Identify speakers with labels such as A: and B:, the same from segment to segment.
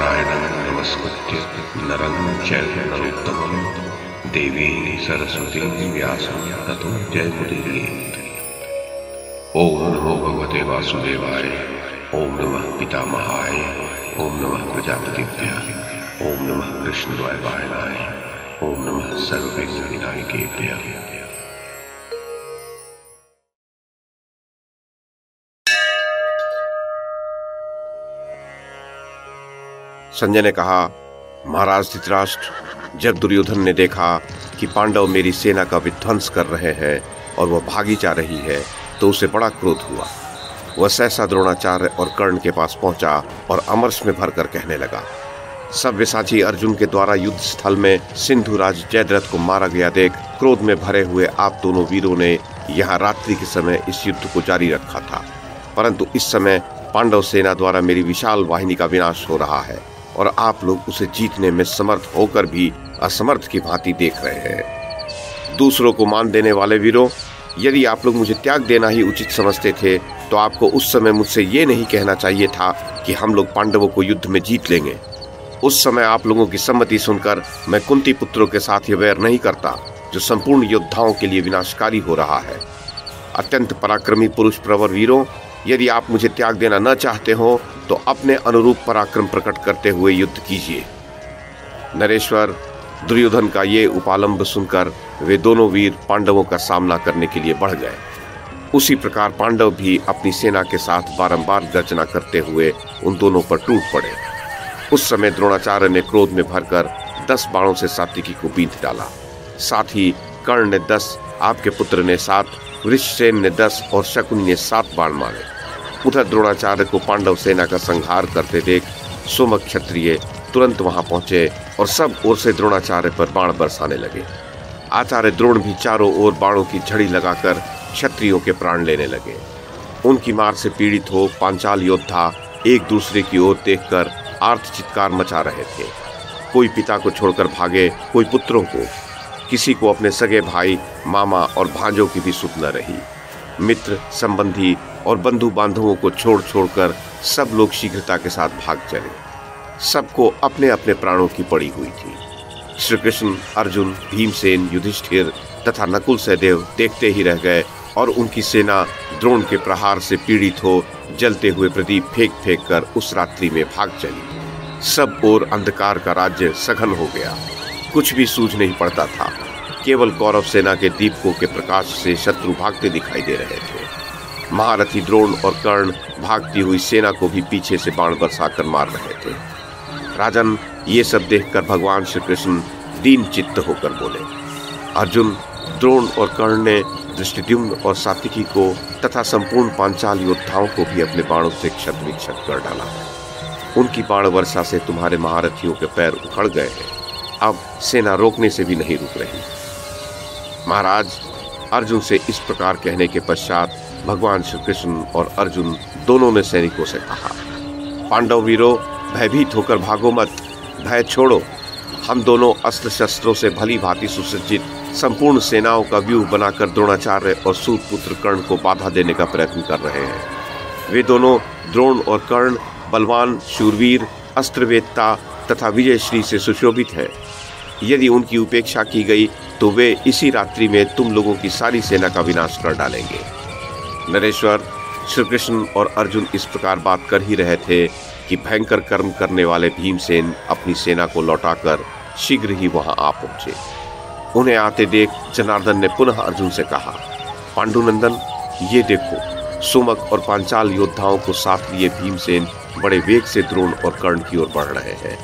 A: नारायणं नमस्कृत्य नरं चैव नरोत्तमं देवीं सरस्वतीं व्यासं ततो जयमुदीरयेत्। ओम नमो भगवते वासुदेवाय, ओम नमः पितामहाय, ओम नमः प्रजापतिभ्यः, ओम नमः कृष्णद्वैपायनाय, ओम नमः सर्वविघ्नविनायकेभ्यः।
B: संजय ने कहा, महाराज धृतराष्ट्र, जब दुर्योधन ने देखा कि पांडव मेरी सेना का विध्वंस कर रहे हैं और वह भागी जा रही है तो उसे बड़ा क्रोध हुआ। वह सहसा द्रोणाचार्य और कर्ण के पास पहुंचा और अमरस में भरकर कहने लगा, सव्यसाची अर्जुन के द्वारा युद्ध स्थल में सिंधुराज जयद्रथ को मारा गया देख क्रोध में भरे हुए आप दोनों वीरों ने यहाँ रात्रि के समय इस युद्ध को जारी रखा था, परंतु इस समय पांडव सेना द्वारा मेरी विशाल वाहिनी का विनाश हो रहा है और आप लोग उसे जीतने में समर्थ होकर भी असमर्थ की भांति देख रहे हैं। दूसरों को मान देने वाले वीरों, यदि आप लोग मुझे त्याग देना ही उचित समझते थे तो आपको उस समय मुझसे ये नहीं कहना चाहिए था कि हम लोग पांडवों को युद्ध में जीत लेंगे। उस समय आप लोगों की सम्मति सुनकर मैं कुंती पुत्रों के साथ यह वैर नहीं करता जो संपूर्ण योद्धाओं के लिए विनाशकारी हो रहा है। अत्यंत पराक्रमी पुरुष प्रवर वीरों, यदि आप मुझे त्याग देना न चाहते हो तो अपने अनुरूप पराक्रम प्रकट करते हुए युद्ध कीजिए। नरेश्वर, दुर्योधन का ये उपालंब सुनकर वे दोनों वीर पांडवों का सामना करने के लिए बढ़ गए। उसी प्रकार पांडव भी अपनी सेना के साथ बारंबार गर्जना करते हुए उन दोनों पर टूट पड़े। उस समय द्रोणाचार्य ने क्रोध में भरकर 10 बाणों से सात्विकी को बींध डाला। साथ ही कर्ण ने 10, आपके पुत्र ने 7, वृषसेन ने 10 और शकुनी ने 7 बाण मारे। उधर द्रोणाचार्य को पांडव सेना का संहार करते देख सोमक क्षत्रिय तुरंत वहां पहुंचे और सब ओर से द्रोणाचार्य पर बाण बरसाने लगे। आचार्य द्रोण भी चारों ओर बाणों की झड़ी लगाकर क्षत्रियों के प्राण लेने लगे। उनकी मार से पीड़ित हो पांचाल योद्धा एक दूसरे की ओर देखकर आर्त चित्कार मचा रहे थे। कोई पिता को छोड़कर भागे, कोई पुत्रों को, किसी को अपने सगे भाई, मामा और भांजों की भी सुध न रही। मित्र, संबंधी और बंधु बांधवों को छोड़ छोड़कर सब लोग शीघ्रता के साथ भाग चले। सबको अपने अपने प्राणों की पड़ी हुई थी। श्री कृष्ण, अर्जुन, भीमसेन, युधिष्ठिर तथा नकुल सहदेव देखते ही रह गए और उनकी सेना द्रोण के प्रहार से पीड़ित हो जलते हुए प्रदीप फेंक फेंक कर उस रात्रि में भाग चली। सब ओर अंधकार का राज्य सघन हो गया। कुछ भी सूझ नहीं पड़ता था। केवल कौरव सेना के दीपकों के प्रकाश से शत्रु भागते दिखाई दे रहे थे। महारथी द्रोण और कर्ण भागती हुई सेना को भी पीछे से बाण बरसाकर मार रहे थे। राजन, ये सब देखकर भगवान श्री कृष्ण दीन चित्त होकर बोले। अर्जुन, द्रोण और कर्ण ने धृष्टद्युम्न और सात्विकी को तथा संपूर्ण पांचाल योद्धाओं को भी अपने बाणों से क्षत विक्षत कर डाला। उनकी बाण वर्षा से तुम्हारे महारथियों के पैर उखड़ गए हैं। अब सेना रोकने से भी नहीं रुक रही। महाराज, अर्जुन से इस प्रकार कहने के पश्चात भगवान श्री कृष्ण और अर्जुन दोनों ने सैनिकों से कहा, पांडव वीरों, भयभीत होकर भागो मत, भय छोड़ो। हम दोनों अस्त्र शस्त्रों से भली भांति सुसज्जित संपूर्ण सेनाओं का व्यूह बनाकर द्रोणाचार्य और सूत पुत्र कर्ण को बाधा देने का प्रयत्न कर रहे हैं। वे दोनों, द्रोण और कर्ण, बलवान, शूरवीर, अस्त्रवेत्ता तथा विजयश्री से सुशोभित है। यदि उनकी उपेक्षा की गई तो वे इसी रात्रि में तुम लोगों की सारी सेना का विनाश कर डालेंगे। नरेश्वर, श्री कृष्ण और अर्जुन इस प्रकार बात कर ही रहे थे कि भयंकर कर्म करने वाले भीमसेन अपनी सेना को लौटाकर शीघ्र ही वहां आ पहुंचे। उन्हें आते देख जनार्दन ने पुनः अर्जुन से कहा, पांडुनंदन, ये देखो, सोमक और पांचाल योद्धाओं को साथ लिए भीमसेन बड़े वेग से द्रोण और कर्ण की ओर बढ़ रहे हैं।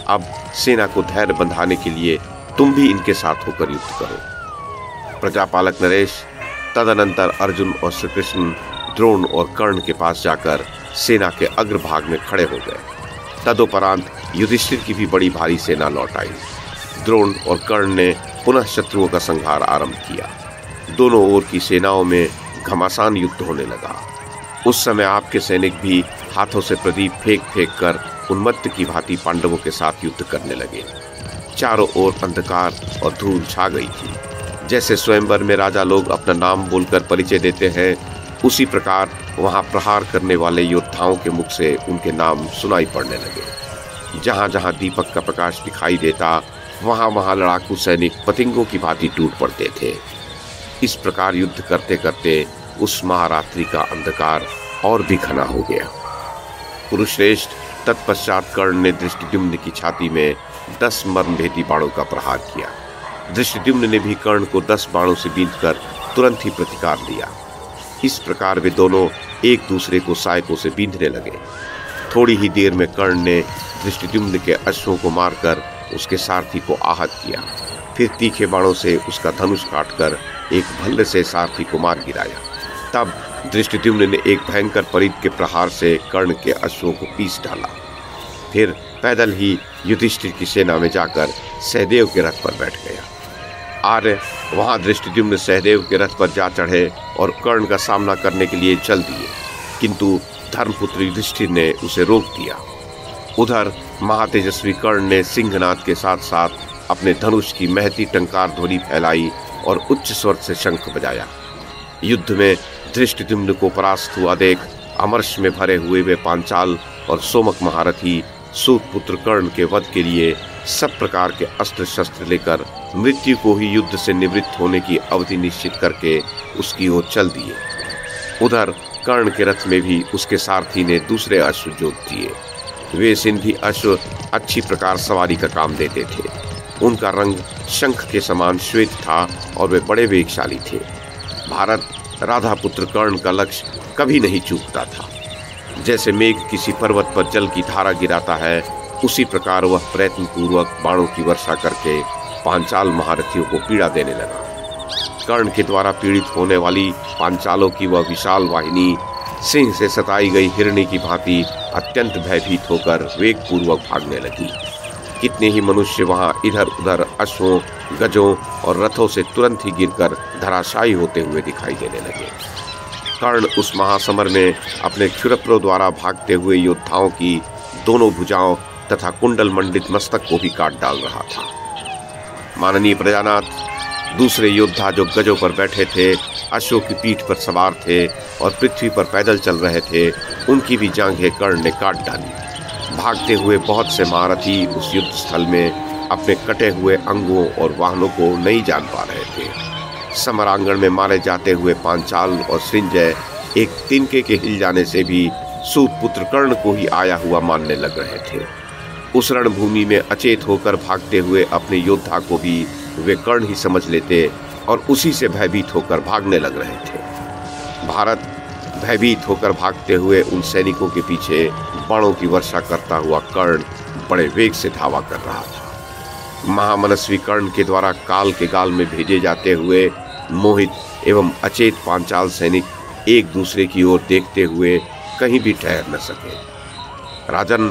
B: अब सेना को धैर्य बंधाने के लिए तुम भी इनके साथ होकर युद्ध करो। प्रजापालक नरेश, तदनंतर अर्जुन और श्री कृष्ण द्रोण और कर्ण के पास जाकर सेना के अग्रभाग में खड़े हो गए। तदोपरांत युधिष्ठिर की भी बड़ी भारी सेना लौट आई। द्रोण और कर्ण ने पुनः शत्रुओं का संहार आरंभ किया। दोनों ओर की सेनाओं में घमासान युद्ध होने लगा। उस समय आपके सैनिक भी हाथों से प्रदीप फेंक फेंक कर उन्मत्त की भांति पांडवों के साथ युद्ध करने लगे। चारों ओर अंधकार और धूल छा गई थी। जैसे स्वयंवर में राजा लोग अपना नाम बोलकर परिचय देते हैं, उसी प्रकार वहां प्रहार करने वाले योद्धाओं के मुख से उनके नाम सुनाई पड़ने लगे। जहां जहां दीपक का प्रकाश दिखाई देता वहां वहां लड़ाकू सैनिक पतंगों की भांति टूट पड़ते थे। इस प्रकार युद्ध करते करते उस महारात्रि का अंधकार और भी घना हो गया। कुरुश्रेष्ठ तत्पश्चात कर्ण ने धृष्टद्युम्न की छाती में 10 मर्मभेदी बाणों का प्रहार किया। धृष्टद्युम्न ने भी कर्ण को 10 बाणों से बींधकर तुरंत ही प्रतिकार दिया। इस प्रकार वे दोनों एक दूसरे को सहायकों से बींधने लगे। थोड़ी ही देर में कर्ण ने धृष्टद्युम्न के अश्वों को मारकर उसके सारथी को आहत किया। फिर तीखे बाणों से उसका धनुष काटकर एक भल्ल से सारथी को मार गिराया। तब धृष्टद्युम्न ने एक भयंकर परिध के प्रहार से कर्ण के अश्वों को पीस डाला। फिर पैदल ही युधिष्ठिर की सेना में जाकर सहदेव के रथ पर बैठ गया। आर्य वहां धृष्टद्युम्न सहदेव के रथ पर जा चढ़े और कर्ण का सामना करने के लिए चल दिए, किंतु धर्मपुत्र युधिष्ठिर ने उसे रोक दिया। उधर महातेजस्वी कर्ण ने सिंहनाद के साथ साथ अपने धनुष की महती टंकार ध्वनि फैलाई और उच्च स्वर से शंख बजाया। युद्ध में धृष्टद्युम्न को परास्त हुआ देख अमर्ष में भरे हुए वे पांचाल और सोमक महारथी सूतपुत्र कर्ण के वध के लिए सब प्रकार के अस्त्र शस्त्र लेकर मृत्यु को ही युद्ध से निवृत्त होने की अवधि निश्चित करके उसकी ओर चल दिए। उधर कर्ण के रथ में भी उसके सारथी ने दूसरे अश्व जोत दिए। वे सिंधी अश्व अच्छी प्रकार सवारी का काम देते थे। उनका रंग शंख के समान श्वेत था और वे बड़े वेगशाली थे। भारत राधा पुत्र कर्ण का लक्ष्य कभी नहीं चूकता था। जैसे मेघ किसी पर्वत पर जल की धारा गिराता है, उसी प्रकार वह प्रयत्न पूर्वक बाणों की वर्षा करके पांचाल महारथियों को पीड़ा देने लगा। कर्ण के द्वारा पीड़ित होने वाली पांचालों की वह विशाल वाहिनी सिंह से सताई गई हिरणी की भांति अत्यंत भयभीत होकर वेग पूर्वक भागने लगी। कितने ही मनुष्य वहां इधर उधर अश्वों, गजों और रथों से तुरंत ही गिरकर धराशायी होते हुए दिखाई देने लगे। कर्ण उस महासमर में अपने क्षुरप्रों द्वारा भागते हुए योद्धाओं की दोनों भुजाओं तथा कुंडल मंडित मस्तक को भी काट डाल रहा था। माननीय प्रजानाथ, दूसरे योद्धा जो गजों पर बैठे थे, अश्वों की पीठ पर सवार थे और पृथ्वी पर पैदल चल रहे थे, उनकी भी जांघें कर्ण ने काट डाली। भागते हुए बहुत से महारथी उस युद्ध स्थल में अपने कटे हुए अंगों और वाहनों को नहीं जान पा रहे थे। समरांगण में मारे जाते हुए पांचाल और सृंजय एक तिनके के हिल जाने से भी सूतपुत्र कर्ण को ही आया हुआ मानने लग रहे थे। उस रणभूमि में अचेत होकर भागते हुए अपने योद्धा को भी वे कर्ण ही समझ लेते और उसी से भयभीत होकर भागने लग रहे थे। भारत भयभीत होकर भागते हुए उन सैनिकों के पीछे बाणों की वर्षा करता हुआ कर्ण बड़े वेग से धावा कर रहा था। महामनस्वी कर्ण के द्वारा काल के गाल में भेजे जाते हुए मोहित एवं अचेत पांचाल सैनिक एक दूसरे की ओर देखते हुए कहीं भी ठहर न सके। राजन,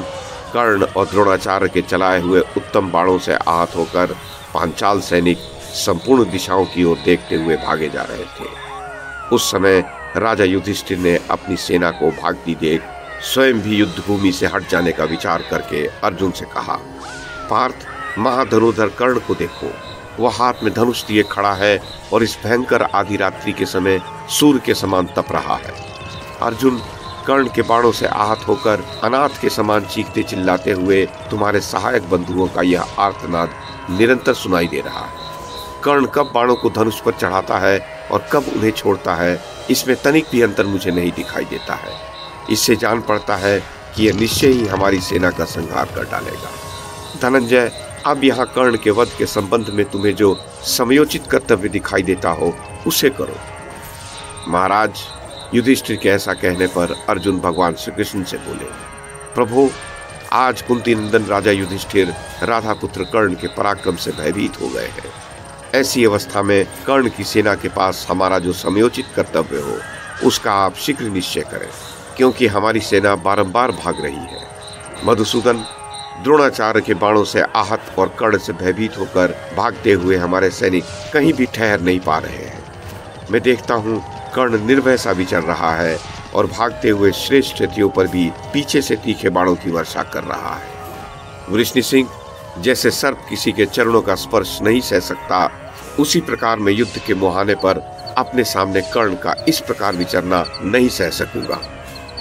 B: कर्ण और द्रोणाचार्य के चलाए हुए उत्तम बाणों से आहत होकर पांचाल सैनिक संपूर्ण दिशाओं की ओर देखते हुए भागे जा रहे थे। उस समय राजा युधिष्ठिर ने अपनी सेना को भागती देख स्वयं भी युद्ध भूमि से हट जाने का विचार करके अर्जुन से कहा, पार्थ, महाधनुधर कर्ण को देखो, वह हाथ में धनुष लिए खड़ा है और इस भयंकर आधी रात्रि के समय सूर्य के समान तप रहा है। अर्जुन, कर्ण के बाणों से आहत होकर अनाथ के समान चीखते चिल्लाते हुए तुम्हारे सहायक बंधुओं का यह आर्तनाद निरंतर सुनाई दे रहा है। कर्ण कब बाणों को धनुष पर चढ़ाता है और कब उन्हें छोड़ता है, इसमें तनिक भी अंतर मुझे नहीं दिखाई देता है। इससे जान पड़ता है कि यह निश्चय ही हमारी सेना का संहार कर डालेगा। धनंजय, अब यहाँ कर्ण के वध के संबंध में तुम्हें जो समयोचित कर्तव्य दिखाई देता हो उसे करो। महाराज, युधिष्ठिर के ऐसा कहने पर अर्जुन भगवान श्री कृष्ण से बोले, प्रभु, आज कुंती नंदन राजा युधिष्ठिर राधा पुत्र कर्ण के पराक्रम से भयभीत हो गए हैं। ऐसी अवस्था में कर्ण की सेना के पास हमारा जो समयोचित कर्तव्य हो उसका आप शीघ्र निश्चय करें, क्योंकि हमारी सेना बारंबार भाग रही है। मधुसूदन, द्रोणाचार्य के बाणों से आहत और कर्ण से भयभीत होकर भागते हुए हमारे सैनिक कहीं भी ठहर नहीं पा रहे हैं। मैं देखता हूँ कर्ण निर्भय सा विचर रहा है और भागते हुए श्रेष्ठ रथियों पर भी पीछे से तीखे बाणों की वर्षा कर रहा है। वृष्णि सिंह, जैसे सर्प किसी के चरणों का स्पर्श नहीं सह सकता, उसी प्रकार मैं युद्ध के मुहाने पर अपने सामने कर्ण का इस प्रकार विचरना नहीं सह सकूंगा।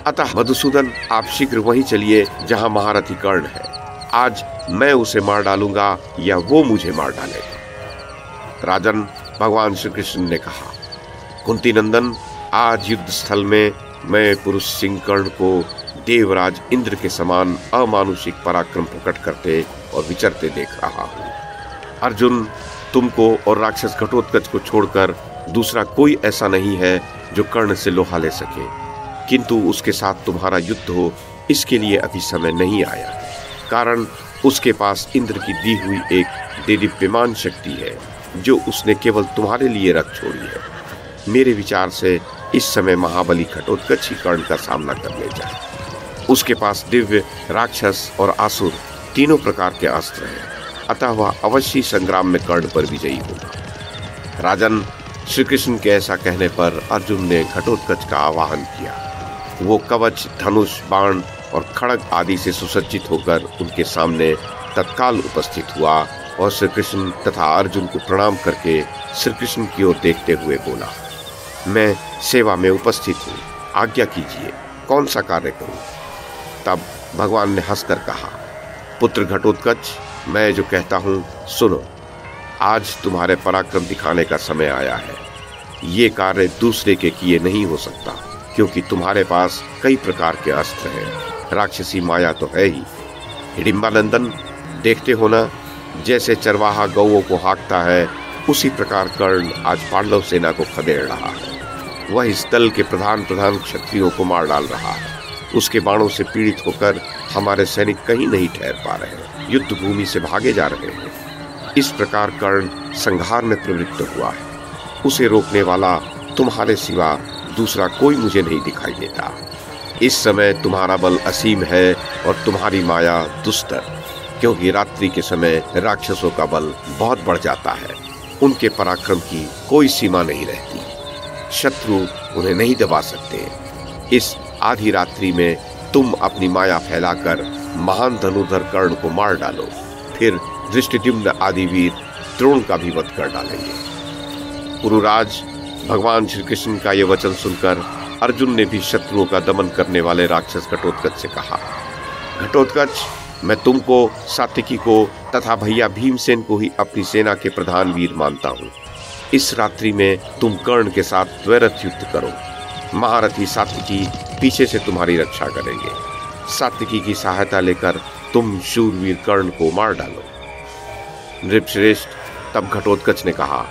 B: अतः मधुसूदन, आप शीघ्र वहीं चलिए जहां महारथी कर्ण है। आज मैं उसे मार डालूंगा या वो मुझे मार डालेगा। राजन, भगवान श्री कृष्ण ने कहा, कुंती नंदन, आज युद्ध स्थल में मैं पुरुष सिंह कर्ण को देवराज इंद्र के समान अमानुषिक पराक्रम प्रकट करते और विचरते देख रहा हूँ। अर्जुन, तुमको और राक्षस घटोत्कच को छोड़कर दूसरा कोई ऐसा नहीं है जो कर्ण से लोहा ले सके, किंतु उसके साथ तुम्हारा युद्ध हो इसके लिए अभी समय नहीं आया, कारण उसके पास इंद्र की दी हुई एक देदीप्यमान शक्ति है जो उसने केवल तुम्हारे लिए रख छोड़ी है। मेरे विचार से इस समय महाबली घटोत्कच ही कर्ण का सामना कर ले जाए। उसके पास दिव्य, राक्षस और आसुर तीनों प्रकार के अस्त्र हैं, अतः वह अवश्य संग्राम में कर्ण पर विजयी होगा। राजन, श्री कृष्ण के ऐसा कहने पर अर्जुन ने घटोत्कच का आवाहन किया। वो कवच, धनुष, बाण और खड़ग आदि से सुसज्जित होकर उनके सामने तत्काल उपस्थित हुआ और श्री कृष्ण तथा अर्जुन को प्रणाम करके श्री कृष्ण की ओर देखते हुए बोला, मैं सेवा में उपस्थित हूँ, आज्ञा कीजिए, कौन सा कार्य करूँ। तब भगवान ने हंसकर कहा, पुत्र घटोत्कच, मैं जो कहता हूँ सुनो। आज तुम्हारे पराक्रम दिखाने का समय आया है। ये कार्य दूसरे के किए नहीं हो सकता, क्योंकि तुम्हारे पास कई प्रकार के अस्त्र हैं। राक्षसी माया तो है ही। हिडिंबानंदन, देखते हो ना, जैसे चरवाहा गौओं को हाँकता है, उसी प्रकार कर्ण आज पांडव सेना को खदेड़ रहा है। वह इस दल के प्रधान क्षत्रियों को मार डाल रहा है। उसके बाणों से पीड़ित होकर हमारे सैनिक कहीं नहीं ठहर पा रहे हैं, युद्ध भूमि से भागे जा रहे हैं। इस प्रकार कर्ण संहार में प्रवृत्त हुआ है। उसे रोकने वाला तुम्हारे सिवा दूसरा कोई मुझे नहीं दिखाई देता। इस समय तुम्हारा बल असीम है और तुम्हारी माया दुस्तर, क्योंकि रात्रि के समय राक्षसों का बल बहुत बढ़ जाता है। उनके पराक्रम की कोई सीमा नहीं रहती, शत्रु उन्हें नहीं दबा सकते। इस आधी रात्रि में तुम अपनी माया फैलाकर महान धनुधर कर्ण को मार डालो, फिर धृष्टद्युम्न आदि वीर द्रोण का भी वध कर डालेंगे। पुरुराज, भगवान श्री कृष्ण का ये वचन सुनकर अर्जुन ने भी शत्रुओं का दमन करने वाले राक्षस घटोत्कच से कहा, घटोत्कच, मैं तुमको, सात्विकी को तथा भैया भीमसेन को ही अपनी सेना के प्रधान वीर मानता हूँ। इस रात्रि में तुम कर्ण के साथ द्वैरथ युद्ध करो। महारथी सात्विकी पीछे से तुम्हारी रक्षा करेंगे। सात्विकी की सहायता लेकर तुम शूरवीर कर्ण को मार डालो। नृपश्रेष्ठ, तब घटोत्कच ने कहा,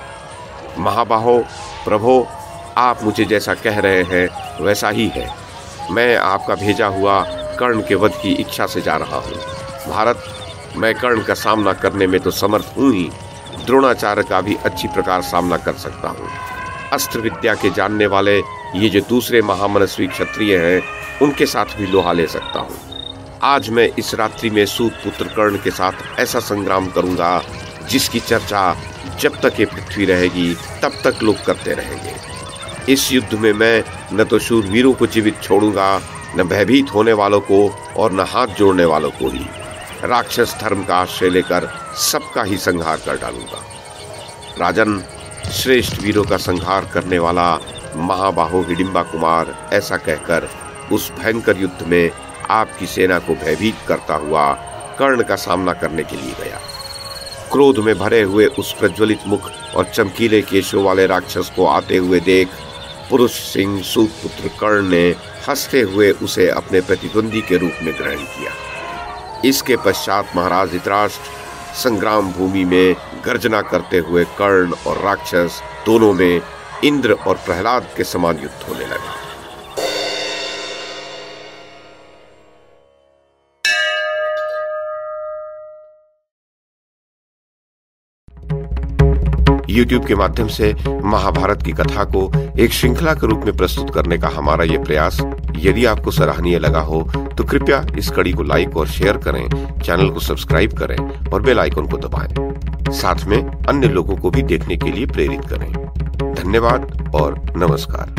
B: महाबाहो, प्रभो, आप मुझे जैसा कह रहे हैं वैसा ही है। मैं आपका भेजा हुआ कर्ण के वध की इच्छा से जा रहा हूँ। भारत, मैं कर्ण का सामना करने में तो समर्थ हूँ ही, द्रोणाचार्य का भी अच्छी प्रकार सामना कर सकता हूँ। अस्त्र विद्या के जानने वाले ये जो दूसरे महामनस्वी क्षत्रिय हैं, उनके साथ भी लोहा ले सकता हूँ। आज मैं इस रात्रि में सूत पुत्र कर्ण के साथ ऐसा संग्राम करूंगा जिसकी चर्चा जब तक ये पृथ्वी रहेगी तब तक लोग करते रहेंगे। इस युद्ध में मैं न तो शूरवीरों को जीवित छोड़ूंगा, न भयभीत होने वालों को और न हाथ जोड़ने वालों को ही। राक्षस धर्म का आश्रय लेकर सबका ही संहार कर डालूंगा। राजन, श्रेष्ठ वीरों का संहार करने वाला महाबाहो हिडिंबा कुमार ऐसा कहकर उस भयंकर युद्ध में आपकी सेना को भयभीत करता हुआ कर्ण का सामना करने के लिए गया। क्रोध में भरे हुए उस प्रज्वलित मुख और चमकीले केशों वाले राक्षस को आते हुए देख पुरुष सिंह सूतपुत्र कर्ण ने हंसते हुए उसे अपने प्रतिद्वंदी के रूप में ग्रहण किया। इसके पश्चात महाराज धृतराष्ट्र संग्राम भूमि में गर्जना करते हुए कर्ण और राक्षस दोनों में इंद्र और प्रहलाद के समान युद्ध होने लगा। YouTube के माध्यम से महाभारत की कथा को एक श्रृंखला के रूप में प्रस्तुत करने का हमारा ये प्रयास यदि आपको सराहनीय लगा हो तो कृपया इस कड़ी को लाइक और शेयर करें, चैनल को सब्सक्राइब करें और बेल आइकन को दबाएं। साथ में अन्य लोगों को भी देखने के लिए प्रेरित करें। धन्यवाद और नमस्कार।